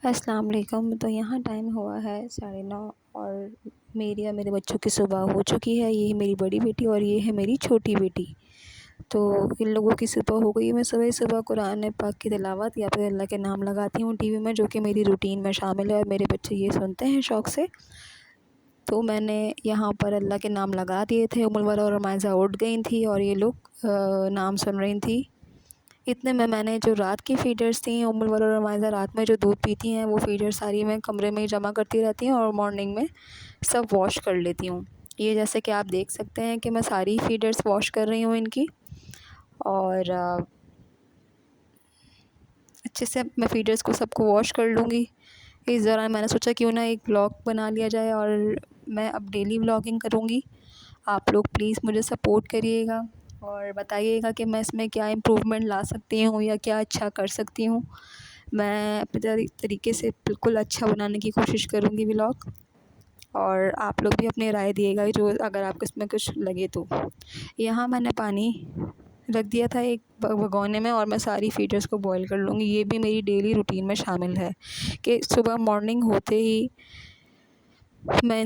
अस्सलाम वालेकुम। तो यहाँ टाइम हुआ है 9:30 और मेरी और मेरे बच्चों की सुबह हो चुकी है। ये है मेरी बड़ी बेटी और ये है मेरी छोटी बेटी। तो इन लोगों की सुबह हो गई है। मैं सुबह-सुबह कुरान पाक की तिलावत या फिर अल्लाह के नाम लगाती हूँ टीवी में, जो कि मेरी रूटीन में शामिल है और मेरे बच्चे ये सुनते हैं शौक़ से। तो मैंने यहाँ पर अल्लाह के नाम लगा दिए थे। उम्मुल वरा और मायज़ा उठ गई थी और ये लोग नाम सुन रही थी। इतने में मैंने जो रात की फ़ीडर्स थी, उम्मुल वरा और मायज़ा रात में जो दूध पीती हैं, वो फ़ीडर सारी मैं कमरे में ही जमा करती रहती हूँ और मॉर्निंग में सब वॉश कर लेती हूँ। ये जैसे कि आप देख सकते हैं कि मैं सारी फ़ीडर्स वॉश कर रही हूँ इनकी, और अच्छे से मैं फ़ीडर्स को सबको वॉश कर लूँगी। इस दौरान मैंने सोचा क्यों ना एक व्लॉग बना लिया जाए और मैं अब डेली व्लॉगिंग करूँगी। आप लोग प्लीज़ मुझे सपोर्ट करिएगा और बताइएगा कि मैं इसमें क्या इम्प्रूवमेंट ला सकती हूँ या क्या अच्छा कर सकती हूँ। मैं अपने तरीके से बिल्कुल अच्छा बनाने की कोशिश करूँगी व्लॉग, और आप लोग भी अपनी राय दिएगा जो अगर आपको इसमें कुछ लगे तो। यहाँ मैंने पानी रख दिया था एक भगोने में और मैं सारी फ़ीडर्स को बॉईल कर लूँगी। ये भी मेरी डेली रूटीन में शामिल है कि सुबह मॉर्निंग होते ही मैं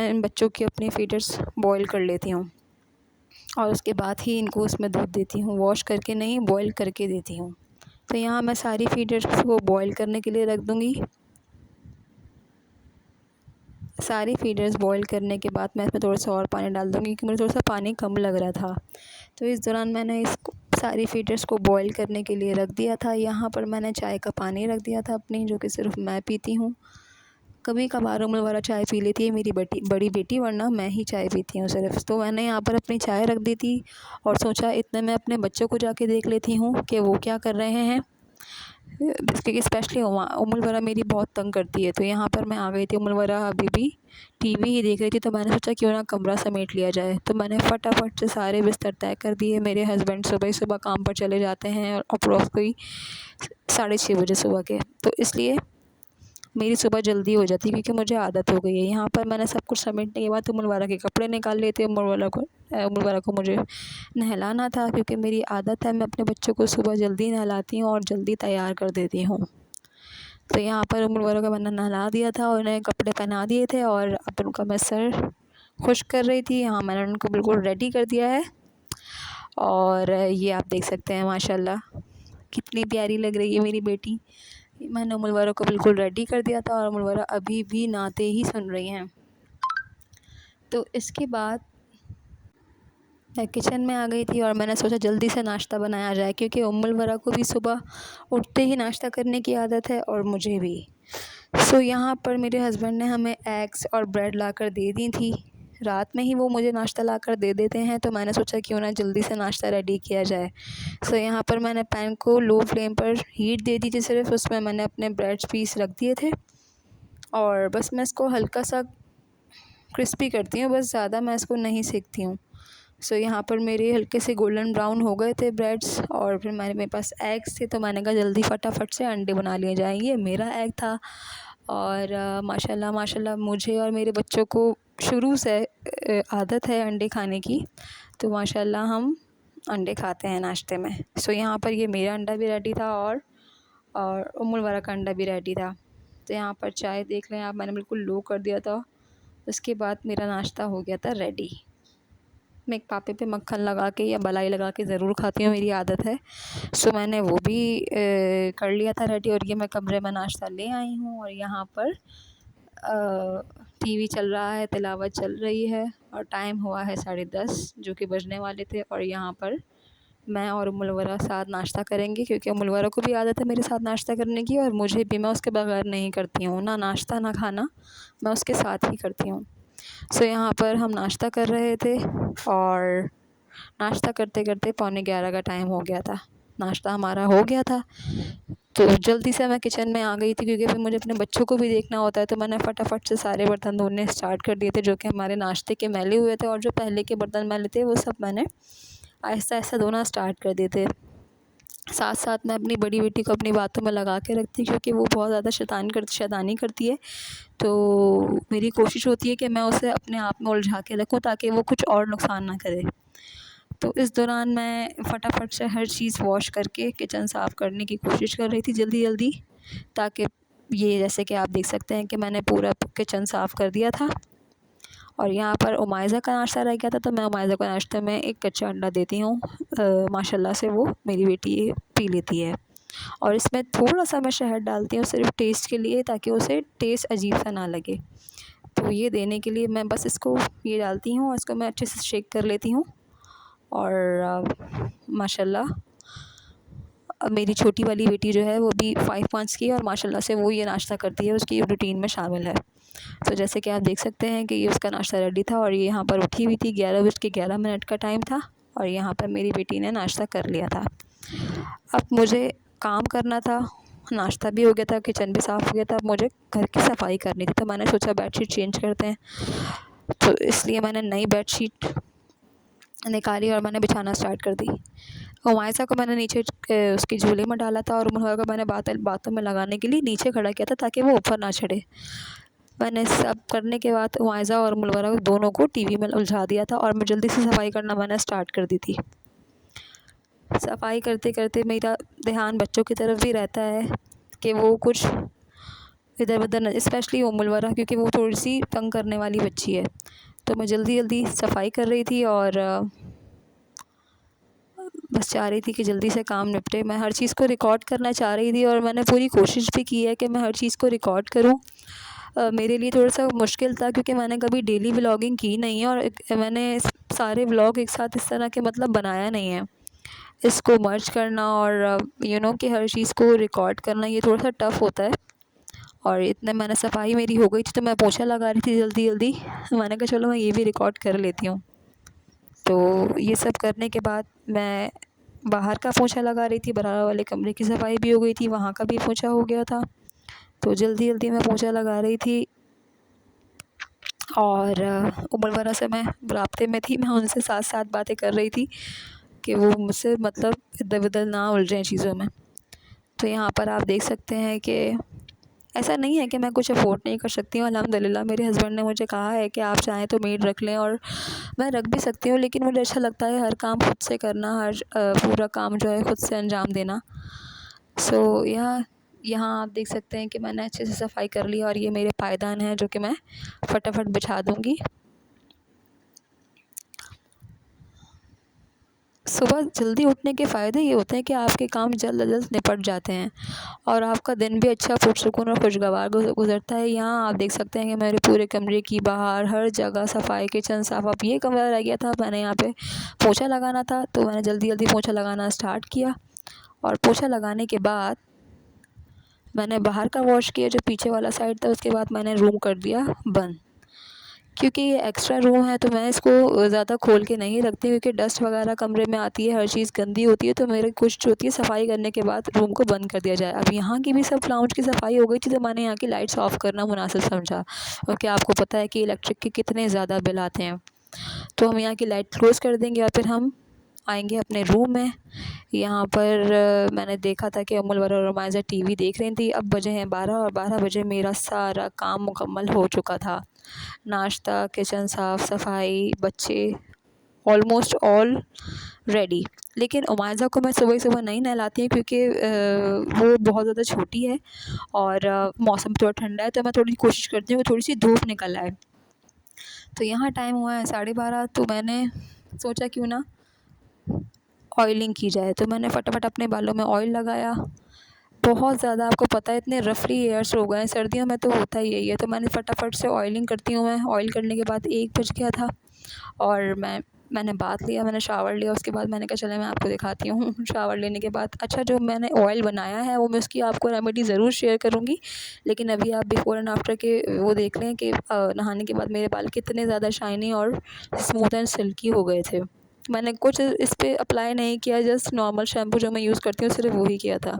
इन बच्चों की अपनी फ़ीडर्स बॉईल कर लेती हूँ और उसके बाद ही इनको उसमें दूध देती हूँ। वॉश करके नहीं, बॉईल करके देती हूँ। तो यहाँ मैं सारी फ़ीडर्स को बॉईल करने के लिए रख दूँगी। सारी फ़ीडर्स बॉईल करने के बाद मैं इसमें थोड़ा-सा और पानी डाल दूँगी क्योंकि मुझे थोड़ा-सा पानी कम लग रहा था। तो इस दौरान मैंने इसको सारी फ़ीडर्स को बॉईल करने के लिए रख दिया था। यहाँ पर मैंने चाय का पानी रख दिया था अपनी, जो कि सिर्फ़ मैं पीती हूँ। कभी-कभार उम्मुल वरा चाय पी लेती है मेरी बड़ी बेटी, वरना मैं ही चाय पीती हूँ सिर्फ़। तो मैंने यहाँ पर अपनी चाय रख दी थी और सोचा इतने में अपने बच्चों को जाके देख लेती हूँ कि वो क्या कर रहे हैं। क्योंकि स्पेशली उम्मुल वरा मेरी बहुत तंग करती है। तो यहाँ पर मैं आ गई थी, उम्मुल वरा अभी भी टीवी ही देख रही थी। तो मैंने सोचा क्यों ना कमरा समेट लिया जाए। तो मैंने फटाफट से सारे बिस्तर तय कर दिए। मेरे हस्बैंड सुबह ही सुबह काम पर चले जाते हैं और अप्रोक्सली 6:30 बजे सुबह के। तो इसलिए मेरी सुबह जल्दी हो जाती है क्योंकि मुझे आदत हो गई है। यहाँ पर मैंने सब कुछ समेटने के बाद उम्मुल वरा के कपड़े निकाल लिए थे। उम्मुल वरा को मुझे नहलाना था क्योंकि मेरी आदत है, मैं अपने बच्चों को सुबह जल्दी नहलाती हूँ और जल्दी तैयार कर देती हूँ। तो यहाँ पर उम्मुल वरा को मैंने नहला दिया था और उन्हें कपड़े पहना दिए थे और अब उनका मैं सर खुश्क कर रही थी। यहाँ मैंने उनको बिल्कुल रेडी कर दिया है और ये आप देख सकते हैं माशाल्लाह कितनी प्यारी लग रही है मेरी बेटी। मैंने उम्मुल वरा को बिल्कुल रेडी कर दिया था और उम्मुल वरा अभी भी नहाते ही सुन रही हैं। तो इसके बाद मैं किचन में आ गई थी और मैंने सोचा जल्दी से नाश्ता बनाया जाए क्योंकि उम्मुल वरा को भी सुबह उठते ही नाश्ता करने की आदत है और मुझे भी। सो यहाँ पर मेरे हस्बैंड ने हमें एग्स और ब्रेड लाकर दे दी थी। रात में ही वो मुझे नाश्ता लाकर दे देते हैं, तो मैंने सोचा क्यों ना जल्दी से नाश्ता रेडी किया जाए। सो यहाँ पर मैंने पैन को लो फ्लेम पर हीट दे दी थी सिर्फ़, उसमें मैंने अपने ब्रेड पीस रख दिए थे और बस मैं इसको हल्का सा क्रिस्पी करती हूँ, बस ज़्यादा मैं इसको नहीं सेकती हूँ। सो यहाँ पर मेरे हल्के से गोल्डन ब्राउन हो गए थे ब्रेड्स और फिर मेरे पास एग्स थे, तो मैंने कहा जल्दी फटाफट से अंडे बना लिए जाएंगे। ये मेरा एग था और माशाल्लाह माशाल्लाह मुझे और मेरे बच्चों को शुरू से आदत है अंडे खाने की, तो माशाल्लाह हम अंडे खाते हैं नाश्ते में। सो यहाँ पर ये मेरा अंडा भी रेडी था और उम्मुल वरा का अंडा भी रेडी था। तो यहाँ पर चाय देख लें आप, मैंने बिल्कुल लो कर दिया था। उसके बाद मेरा नाश्ता हो गया था रेडी। मैं एक पापे पे मक्खन लगा के या मलाई लगा के ज़रूर खाती हूँ, मेरी आदत है। सो मैंने वो भी कर लिया था रेडी और ये मैं कमरे में नाश्ता ले आई हूँ और यहाँ पर टीवी चल रहा है, तिलावत चल रही है और टाइम हुआ है 10:30 जो कि बजने वाले थे। और यहाँ पर मैं और उम्मुल वरा साथ नाश्ता करेंगे क्योंकि उम्मुल वरा को भी आदत है मेरे साथ नाश्ता करने की और मुझे भी, मैं उसके बगैर नहीं करती हूँ, ना नाश्ता ना खाना, मैं उसके साथ ही करती हूँ। सो यहाँ पर हम नाश्ता कर रहे थे और नाश्ता करते करते 11:15 का टाइम हो गया था। नाश्ता हमारा हो गया था तो जल्दी से मैं किचन में आ गई थी क्योंकि फिर मुझे अपने बच्चों को भी देखना होता है। तो मैंने फटाफट से सारे बर्तन धोने स्टार्ट कर दिए थे जो कि हमारे नाश्ते के मैले हुए थे, और जो पहले के बर्तन मैले थे वो सब मैंने आहिस्ता आहिस्ता धोना स्टार्ट कर दिए थे। साथ साथ मैं अपनी बड़ी बेटी को अपनी बातों में लगा के रखती क्योंकि वो बहुत ज़्यादा शैतानी करती है। तो मेरी कोशिश होती है कि मैं उसे अपने आप में उलझा के रखूँ ताकि वो कुछ और नुकसान ना करे। तो इस दौरान मैं फटाफट से हर चीज़ वॉश करके किचन साफ़ करने की कोशिश कर रही थी जल्दी-जल्दी, ताकि ये जैसे कि आप देख सकते हैं कि मैंने पूरा किचन साफ़ कर दिया था। और यहाँ पर उमाइज़ा का नाश्ता रह गया था, तो मैं उमाइज़ा को नाश्ते में एक कच्चा अंडा देती हूँ। माशाल्लाह से वो मेरी बेटी पी लेती है। और इसमें थोड़ा-सा मैं शहद डालती हूँ सिर्फ़ टेस्ट के लिए, ताकि उसे टेस्ट अजीब-सा ना लगे। तो ये देने के लिए मैं बस इसको ये डालती हूँ और इसको मैं अच्छे से शेक कर लेती हूँ। और माशाल्लाह मेरी छोटी वाली बेटी जो है वो भी 5 मंथ्स की है, और माशाल्लाह से वो ये नाश्ता करती है, उसकी रूटीन में शामिल है। तो जैसे कि आप देख सकते हैं कि ये उसका नाश्ता रेडी था, और ये यहाँ पर उठी हुई थी। 11 बज के 11 मिनट का टाइम था, और यहाँ पर मेरी बेटी ने नाश्ता कर लिया था। अब मुझे काम करना था, नाश्ता भी हो गया था, किचन भी साफ़ हो गया था, अब मुझे घर की सफाई करनी थी। तो मैंने सोचा बेडशीट चेंज करते हैं, तो इसलिए मैंने नई बेडशीट निकाली और मैंने बिछाना स्टार्ट कर दी। हुमायसा को मैंने नीचे उसके झूले में डाला था, और उन्होंने को मैंने बातों में लगाने के लिए नीचे खड़ा किया था, ताकि वो ऊपर ना चढ़े। मैंने सब करने के बाद हुमायसा और मुलवरा दोनों को टीवी में उलझा दिया था, और मैं जल्दी से सफाई करना मैंने स्टार्ट कर दी थी। सफाई करते करते मेरा ध्यान बच्चों की तरफ भी रहता है कि वो कुछ इधर उधर, स्पेशली वो मुलवरा, क्योंकि वो थोड़ी सी तंग करने वाली बच्ची है। तो मैं जल्दी जल्दी सफाई कर रही थी, और बस चाह रही थी कि जल्दी से काम निपटे। मैं हर चीज़ को रिकॉर्ड करना चाह रही थी, और मैंने पूरी कोशिश भी की है कि मैं हर चीज़ को रिकॉर्ड करूं। मेरे लिए थोड़ा-सा मुश्किल था, क्योंकि मैंने कभी डेली व्लॉगिंग की नहीं है, और मैंने सारे व्लॉग एक साथ इस तरह के मतलब बनाया नहीं है। इसको मर्ज करना और कि हर चीज़ को रिकॉर्ड करना, ये थोड़ा-सा टफ़ होता है। और इतने मैंने सफाई मेरी हो गई थी, तो मैं पोछा लगा रही थी जल्दी-जल्दी। मैंने कहा चलो मैं ये भी रिकॉर्ड कर लेती हूँ। तो ये सब करने के बाद मैं बाहर का पोछा लगा रही थी, बराबर वाले कमरे की सफाई भी हो गई थी, वहाँ का भी पोछा हो गया था। तो जल्दी-जल्दी मैं पोछा लगा रही थी, और उमर वरा से मैं राब्ते में थी। मैं उनसे साथ-साथ बातें कर रही थी कि वो मुझसे मतलब इधर-उधर ना उलझें चीज़ों में। तो यहाँ पर आप देख सकते हैं कि ऐसा नहीं है कि मैं कुछ अफ़ोर्ड नहीं कर सकती हूँ। अल्हम्दुलिल्लाह मेरे हस्बैंड ने मुझे कहा है कि आप चाहें तो मेड रख लें, और मैं रख भी सकती हूँ, लेकिन मुझे अच्छा लगता है हर काम खुद से करना, हर पूरा काम जो है खुद से अंजाम देना। सो यहाँ आप देख सकते हैं कि मैंने अच्छे से सफाई कर ली, और ये मेरे पायदान हैं जो कि मैं फटाफट बिछा दूँगी। सुबह जल्दी उठने के फ़ायदे ये होते हैं कि आपके काम जल्द अज जल्द निपट जाते हैं, और आपका दिन भी अच्छा पुरसुकून और खुशगवार गुज़रता है। यहाँ आप देख सकते हैं कि मेरे पूरे कमरे की बाहर हर जगह सफाई, किचन साफ़। अब ये कमरा रह गया था, मैंने यहाँ पे पोछा लगाना था, तो मैंने जल्दी-जल्दी पोछा लगाना स्टार्ट किया। और पोछा लगाने के बाद मैंने बाहर का वॉश किया, जो पीछे वाला साइड था। उसके बाद मैंने रूम कर दिया बंद, क्योंकि ये एक्स्ट्रा रूम है, तो मैं इसको ज़्यादा खोल के नहीं रखती, क्योंकि डस्ट वगैरह कमरे में आती है, हर चीज़ गंदी होती है। तो मेरी कोशिश होती है सफाई करने के बाद रूम को बंद कर दिया जाए। अब यहाँ की भी सब लाउंज की सफाई हो गई थी, तो मैंने यहाँ की लाइट्स ऑफ़ करना मुनासिब समझा, क्योंकि आपको पता है कि इलेक्ट्रिक के कितने ज़्यादा बिल आते हैं। तो हम यहाँ की लाइट क्लोज़ कर देंगे, और फिर हम आएंगे अपने रूम में। यहाँ पर मैंने देखा था कि अमुल वरा और रुमाइज़ा टीवी देख रही थी। अब बजे हैं 12, और 12 बजे मेरा सारा काम मुकम्मल हो चुका था। नाश्ता, किचन साफ़ सफाई, बच्चे, ऑलमोस्ट ऑल रेडी। लेकिन उमाइज़ा को मैं सुबह सुबह नहीं नहलाती हूँ, क्योंकि वो बहुत ज़्यादा छोटी है, और मौसम थोड़ा ठंडा है, तो मैं थोड़ी कोशिश करती हूँ कि थोड़ी सी धूप निकल आए। तो यहाँ टाइम हुआ है 12:30, तो मैंने सोचा क्यों ना ऑयलिंग की जाए। तो मैंने फटाफट अपने बालों में ऑयल लगाया। बहुत ज़्यादा आपको पता है इतने रफली हेयर्स हो गए हैं, सर्दियों में तो होता ही यही है। तो मैंने फटाफट से ऑयलिंग करती हूँ मैं। ऑयल करने के बाद 1 बज गया था, और मैंने बाथ लिया, मैंने शावर लिया। उसके बाद मैंने कहा चले मैं आपको दिखाती हूँ। शावर लेने के बाद अच्छा, जो मैंने ऑयल बनाया है वो मैं उसकी आपको रेमेडी ज़रूर शेयर करूँगी, लेकिन अभी आप बिफ़ोर एंड आफ्टर के वो देख लें कि नहाने के बाद मेरे बाल कितने ज़्यादा शाइनी और स्मूथ एंड सिल्की हो गए थे। मैंने कुछ इस पे अप्लाई नहीं किया, जस्ट नॉर्मल शैम्पू जो मैं यूज़ करती हूँ सिर्फ वही किया था।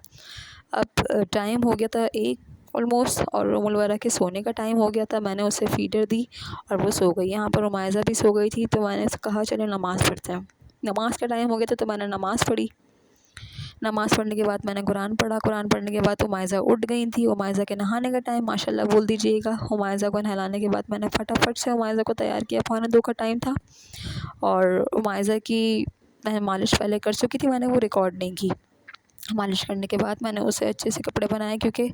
अब टाइम हो गया था 1 ऑलमोस्ट, और उमुल वरा के सोने का टाइम हो गया था। मैंने उसे फ़ीडर दी और वो सो गई। यहाँ पर उमाइज़ा भी सो गई थी, तो मैंने उससे कहा चलो नमाज़ पढ़ते हैं। नमाज़ का टाइम हो गया था, तो मैंने नमाज़ पढ़ी। नमाज़ पढ़ने के बाद मैंने कुरान पढ़ा। कुरान पढ़ने के बाद उमाइज़ा उठ गई थी। उमाइज़ा के नहाने का टाइम माशाल्लाह बोल दीजिएगा। उमाइज़ा को नहलाने के बाद मैंने फटाफट से उमाइज़ा को तैयार किया। 1:45 का टाइम था, और उमाइज़ा की मैं मालिश पहले कर चुकी थी, मैंने वो रिकॉर्ड नहीं की। मालिश करने के बाद मैंने उसे अच्छे से कपड़े बनाए, क्योंकि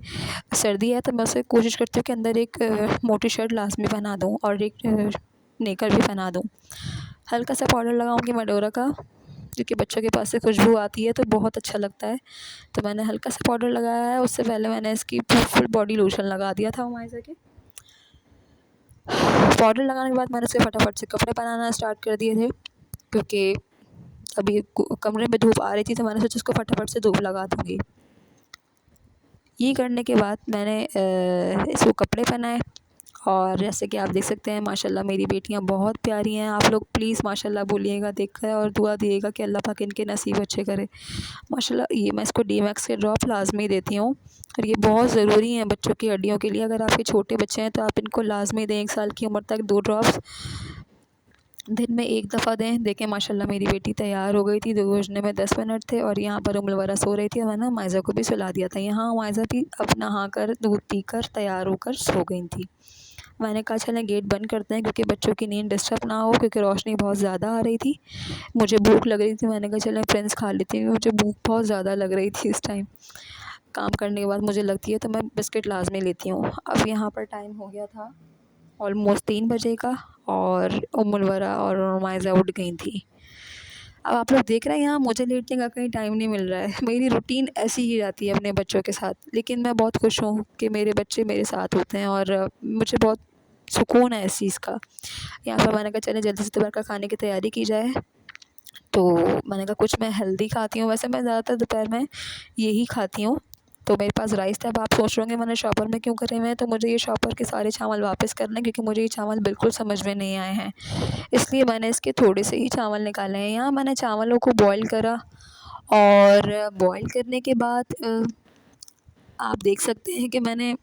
सर्दी है तो मैं उसे कोशिश करती हूँ कि अंदर एक मोटी शर्ट लाजमी पहना दूँ और एक नेकर भी पहना दूँ। हल्का सा पाउडर लगाऊंगी मेडोरा का, क्योंकि बच्चों के पास से खुशबू आती है तो बहुत अच्छा लगता है। तो मैंने हल्का सा पाउडर लगाया है। उससे पहले मैंने इसकी फुल बॉडी लोशन लगा दिया था हुमायज़ा के। पाउडर लगाने के बाद मैंने उसे फटाफट से कपड़े पहनाना स्टार्ट कर दिए थे, क्योंकि अभी कमरे में धूप आ रही थी तो मैंने सोचा उसको फटाफट से धूप लगा दूँगी। ये करने के बाद मैंने इसको कपड़े पहनाए, और जैसे कि आप देख सकते हैं माशाल्लाह मेरी बेटियां बहुत प्यारी हैं। आप लोग प्लीज़ माशाल्लाह बोलिएगा देखकर, और दुआ दिएगा कि अल्लाह पाक इनके नसीब अच्छे करे। माशाल्लाह ये मैं इसको डीमैक्स के ड्रॉप लाजमी देती हूँ, और ये बहुत ज़रूरी हैं बच्चों की हड्डियों के लिए। अगर आपके छोटे बच्चे हैं तो आप इनको लाजमी दें, 1 साल की उम्र तक 2 ड्रॉप्स दिन में 1 दफ़ा दें। देखें माशाल्लाह मेरी बेटी तैयार हो गई थी, 2 बजने में 10 मिनट थे, और यहाँ पर उम्र सो रही थी और मैंने मायज़ा को भी सुला दिया था। यहाँ मायज़ा भी अब नहा कर दूध पीकर तैयार होकर सो गई थी। मैंने कहा चलें गेट बंद करते हैं, क्योंकि बच्चों की नींद डिस्टर्ब ना हो, क्योंकि रोशनी बहुत ज़्यादा आ रही थी। मुझे भूख लग रही थी, मैंने कहा चलें फ्रेंड्स खा लेती हूँ, मुझे भूख बहुत ज़्यादा लग रही थी इस टाइम। काम करने के बाद मुझे लगती है तो मैं बिस्किट लाजमी लेती हूँ। अब यहाँ पर टाइम हो गया था ऑलमोस्ट 3 बजे का, और उम्मुल-वरा और मायज़ा उठ गई थी। अब आप लोग देख रहे हैं यहाँ मुझे लेटने का कहीं टाइम नहीं मिल रहा है। मेरी रूटीन ऐसी ही जाती है अपने बच्चों के साथ, लेकिन मैं बहुत खुश हूँ कि मेरे बच्चे मेरे साथ होते हैं, और मुझे बहुत सुकून है इस चीज़ का। यहाँ पर मैंने कहा चलें जल्दी से दोपहर का खाने की तैयारी की जाए। तो मैंने कहा कुछ मैं हेल्दी खाती हूँ, वैसे मैं ज़्यादातर दोपहर में यही खाती हूँ। तो मेरे पास राइस था। अब आप सोच रहे होंगे मैंने शॉपर में क्यों करे हुए हैं, तो मुझे ये शॉपर के सारे चावल वापस करने हैं, क्योंकि मुझे ये चावल बिल्कुल समझ में नहीं आए हैं, इसलिए मैंने इसके थोड़े से ही चावल निकाले हैं। यहाँ मैंने चावलों को बॉईल करा, और बॉईल करने के बाद आप देख सकते हैं कि मैंने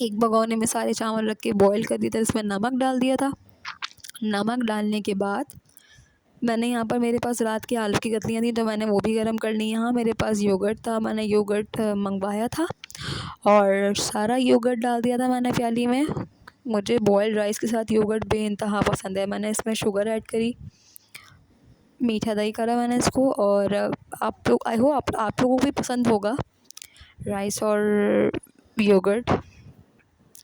एक भगोने में सारे चावल रख के बॉईल कर दिया था, इसमें नमक डाल दिया था। नमक डालने के बाद मैंने यहाँ पर, मेरे पास रात की आलू की कतलियाँ थी तो मैंने वो भी गर्म कर ली। यहाँ मेरे पास योगर्ट था, मैंने योगर्ट मंगवाया था और सारा योगर्ट डाल दिया था मैंने प्याली में। मुझे बॉयल्ड राइस के साथ योगर्ट बेइंतहा पसंद है। मैंने इसमें शुगर ऐड करी, मीठा दही करा मैंने इसको, और आप लोग आई होप आप लोगों को भी पसंद होगा राइस और योगर्ट।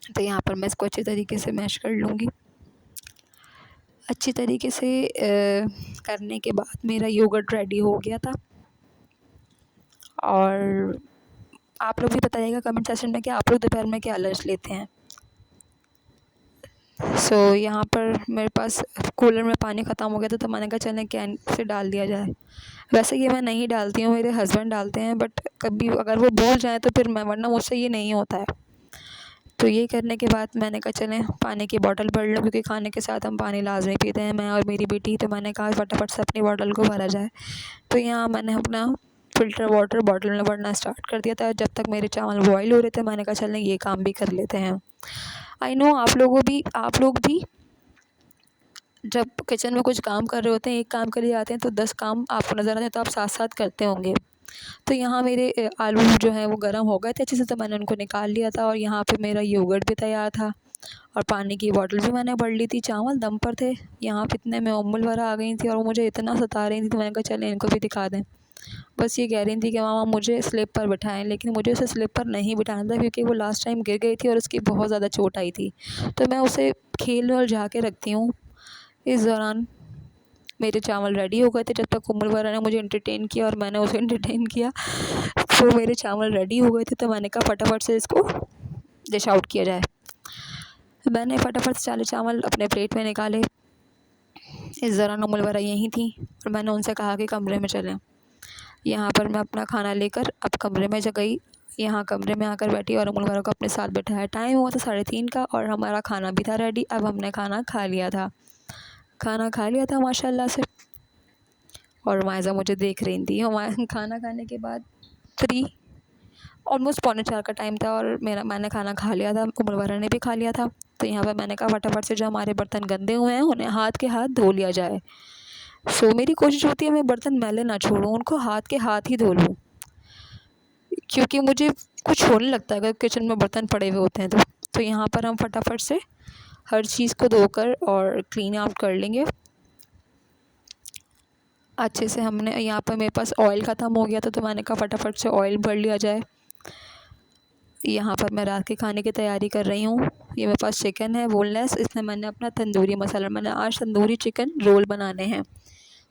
तो यहाँ पर मैं इसको अच्छे तरीके से मैश कर लूँगी। अच्छी तरीके से करने के बाद मेरा योगर्ट रेडी हो गया था। और आप लोग भी बताइएगा कमेंट सेक्शन में कि आप लोग दोपहर में क्या लंच लेते हैं। यहाँ पर मेरे पास कूलर में पानी ख़त्म हो गया था, तो मैंने कहा चलें कैन से डाल दिया जाए। वैसे ये मैं नहीं डालती हूँ, मेरे हस्बैंड डालते हैं, बट कभी अगर वो भूल जाए तो फिर मैं, वरना मुझसे ये नहीं होता है। तो ये करने के बाद मैंने कहा चलें पानी की बोतल भर लो, क्योंकि खाने के साथ हम पानी लाजमी पीते हैं, मैं और मेरी बेटी। तो मैंने कहा फटाफट से अपनी बोतल को भरा जाए। तो यहाँ मैंने अपना फ़िल्टर वाटर बॉटल में भरना स्टार्ट कर दिया था। जब तक मेरे चावल बॉयल हो रहे थे मैंने कहा चलें ये काम भी कर लेते हैं। आई नो आप लोग भी जब किचन में कुछ काम कर रहे होते हैं, एक काम के लिए आते हैं तो 10 काम आपको नज़र आते हैं, तो आप साथ साथ करते होंगे। तो यहाँ मेरे आलू जो हैं वो गर्म हो गए थे अच्छे से, तो मैंने उनको निकाल लिया था। और यहाँ पे मेरा योगर्ट भी तैयार था, और पानी की बोतल भी मैंने भर ली थी। चावल दम पर थे। यहाँ पे इतने में उम्मुल-वरा आ गई थी और वो मुझे इतना सता रही थी, तो मैंने कहा चलें इनको भी दिखा दें। बस ये कह रही थी कि मामा मुझे स्लिप पर बिठाएं, लेकिन मुझे उसे स्लिप पर नहीं बिठाना था, क्योंकि वो लास्ट टाइम गिर गई थी और उसकी बहुत ज़्यादा चोट आई थी। तो मैं उसे खेल और जा के रखती हूँ। इस दौरान मेरे चावल रेडी हो गए थे, जब तक उम्मुल-वरा ने मुझे एंटरटेन किया और मैंने उसे एंटरटेन किया। तो मेरे चावल रेडी हो गए थे, तो मैंने कहा फटाफट से इसको डिश आउट किया जाए। मैंने फटाफट से सारे चावल अपने प्लेट में निकाले। इस दौरान उम्मुल-वरा यहीं थी और मैंने उनसे कहा कि कमरे में चलें। यहाँ पर मैं अपना खाना लेकर अब कमरे में गई। यहाँ कमरे में आकर बैठी और उम्मुल-वरा को अपने साथ बैठाया। टाइम हुआ था 3:30 का, और हमारा खाना भी था रेडी। अब हमने खाना खा लिया था माशाल्लाह से। और मायज़ा मुझे देख रही थी। खाना खाने के बाद 3 ऑलमोस्ट 3:45 का टाइम था, और मैंने खाना खा लिया था, उम्मुल-वरा ने भी खा लिया था। तो यहाँ पर मैंने कहा फटाफट से जो हमारे बर्तन गंदे हुए हैं उन्हें हाथ के हाथ धो लिया जाए। मेरी कोशिश होती है मैं बर्तन मैले ना छोड़ूँ, उनको हाथ के हाथ ही धो लूँ, क्योंकि मुझे कुछ होने लगता है अगर किचन में बर्तन पड़े हुए होते हैं तो। यहाँ पर हम फटाफट से हर चीज़ को धोकर और क्लीन आउट कर लेंगे। अच्छे से हमने यहाँ पर मेरे पास ऑयल ख़त्म हो गया था तो मैंने कहा फटाफट से ऑयल भर लिया जाए। यहाँ पर मैं रात के खाने की तैयारी कर रही हूँ। ये मेरे पास चिकन है बोनलेस, इसमें मैंने अपना तंदूरी मसाला, मैंने आज तंदूरी चिकन रोल बनाने हैं।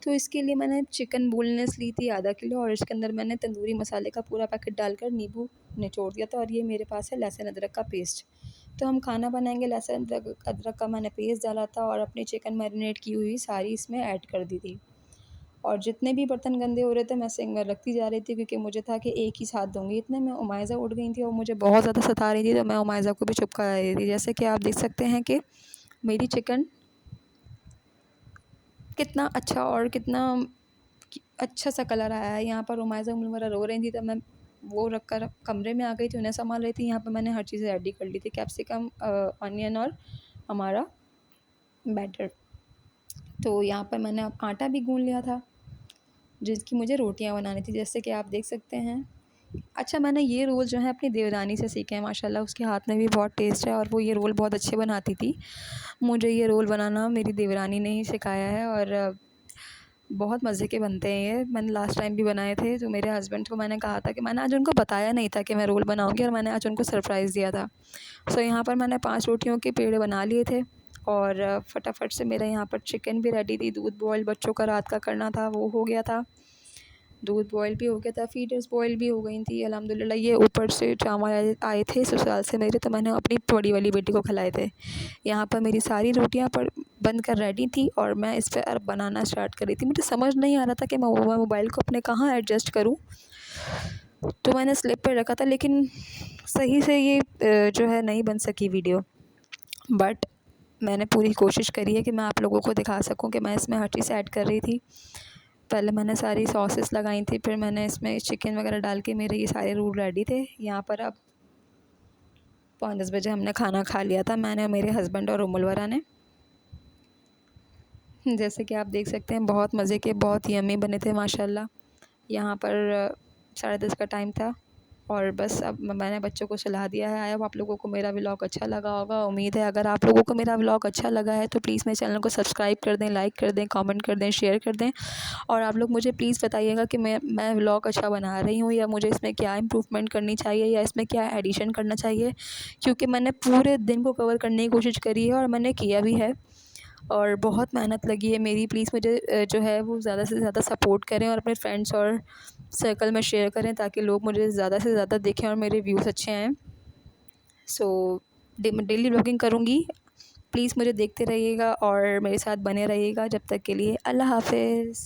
तो इसके लिए मैंने चिकन बोनलेस ली थी आधा किलो, और इसके अंदर मैंने तंदूरी मसाले का पूरा पैकेट डालकर नींबू निचोड़ दिया था। और ये मेरे पास है लहसुन अदरक का पेस्ट। तो हम खाना बनाएंगे, लहसुन अदरक अदरक का मैंने पेस्ट डाला था और अपनी चिकन मैरिनेट की हुई सारी इसमें ऐड कर दी थी। और जितने भी बर्तन गंदे हो रहे थे मैं सिंक में रखती जा रही थी, क्योंकि मुझे था कि एक ही साथ दूँगी। इतने में उमाइज़ा उठ गई थी और मुझे बहुत ज़्यादा सता रही थी, तो मैं उमाइज़ा को भी चुप करा रही थी। जैसे कि आप देख सकते हैं कि मेरी चिकन कितना अच्छा और कितना अच्छा सा कलर आया है। यहाँ पर उमाइज़ा मुलमरा रो रही थी, तब मैं वो रख कर कमरे में आ गई थी, उन्हें संभाल रही थी। यहाँ पर मैंने हर चीज़ रेडी कर ली थी, कैप्सिकम, ऑनियन और हमारा बैटर। तो यहाँ पर मैंने अब आटा भी गूँध लिया था, जिसकी मुझे रोटियां बनानी थी, जैसे कि आप देख सकते हैं। अच्छा, मैंने ये रोल जो है अपनी देवरानी से सीखे हैं, माशाल्लाह उसके हाथ में भी बहुत टेस्ट है और वो ये रोल बहुत अच्छे बनाती थी। मुझे ये रोल बनाना मेरी देवरानी ने ही सिखाया है और बहुत मज़े के बनते हैं ये। मैंने लास्ट टाइम भी बनाए थे, तो मेरे हस्बैंड को मैंने कहा था कि मैंने आज उनको बताया नहीं था कि मैं रोल बनाऊँगी, और मैंने आज उनको सरप्राइज़ दिया था। सो यहाँ पर मैंने 5 रोटियों के पेड़े बना लिए थे और फटाफट से मेरा यहाँ पर चिकन भी रेडी थी। दूध बॉयल बच्चों का रात का करना था, वो हो गया था। दूध बॉयल भी हो गया था, फीडर्स बॉयल भी हो गई थी अल्हम्दुलिल्लाह। ये ऊपर से चावल आए थे ससुराल से मेरे, तो मैंने अपनी बड़ी वाली बेटी को खिलाए थे। यहाँ पर मेरी सारी रोटियाँ पर बन कर रेडी थी और मैं इस पर बनाना स्टार्ट कर रही थी। मुझे समझ नहीं आ रहा था कि मैं मोबाइल को अपने कहाँ एडजस्ट करूँ, तो मैंने स्लिप पर रखा था, लेकिन सही से ये जो है नहीं बन सकी वीडियो। बट मैंने पूरी कोशिश करी है कि मैं आप लोगों को दिखा सकूं कि मैं इसमें हर चीज़ ऐड कर रही थी। पहले मैंने सारी सॉसेस लगाई थी, फिर मैंने इसमें चिकन वगैरह डाल के मेरे ये सारे रूल रेडी थे। यहाँ पर अब 9:45 बजे हमने खाना खा लिया था, मैंने और मेरे हस्बैंड और उमुलवरा ने। जैसे कि आप देख सकते हैं बहुत मज़े के, बहुत यम्मी बने थे माशाल्लाह। यहाँ पर 10:30 का टाइम था और बस अब मैंने बच्चों को सुला दिया है। आई होप आप लोगों को मेरा व्लॉग अच्छा लगा होगा। उम्मीद है अगर आप लोगों को मेरा व्लॉग अच्छा लगा है तो प्लीज़ मेरे चैनल को सब्सक्राइब कर दें, लाइक कर दें, कमेंट कर दें, शेयर कर दें। और आप लोग मुझे प्लीज़ बताइएगा कि मैं व्लॉग अच्छा बना रही हूँ या मुझे इसमें क्या इम्प्रूवमेंट करनी चाहिए या इसमें क्या एडिशन करना चाहिए, क्योंकि मैंने पूरे दिन को कवर करने की कोशिश करी है और मैंने किया भी है और बहुत मेहनत लगी है मेरी। प्लीज़ मुझे जो है वो ज़्यादा से ज़्यादा सपोर्ट करें और अपने फ्रेंड्स और सर्कल में शेयर करें, ताकि लोग मुझे ज़्यादा से ज़्यादा देखें और मेरे व्यूज़ अच्छे आएँ। सो डेली व्लॉगिंग करूँगी, प्लीज़ मुझे देखते रहिएगा और मेरे साथ बने रहिएगा। जब तक के लिए अल्लाह हाफ़िज़।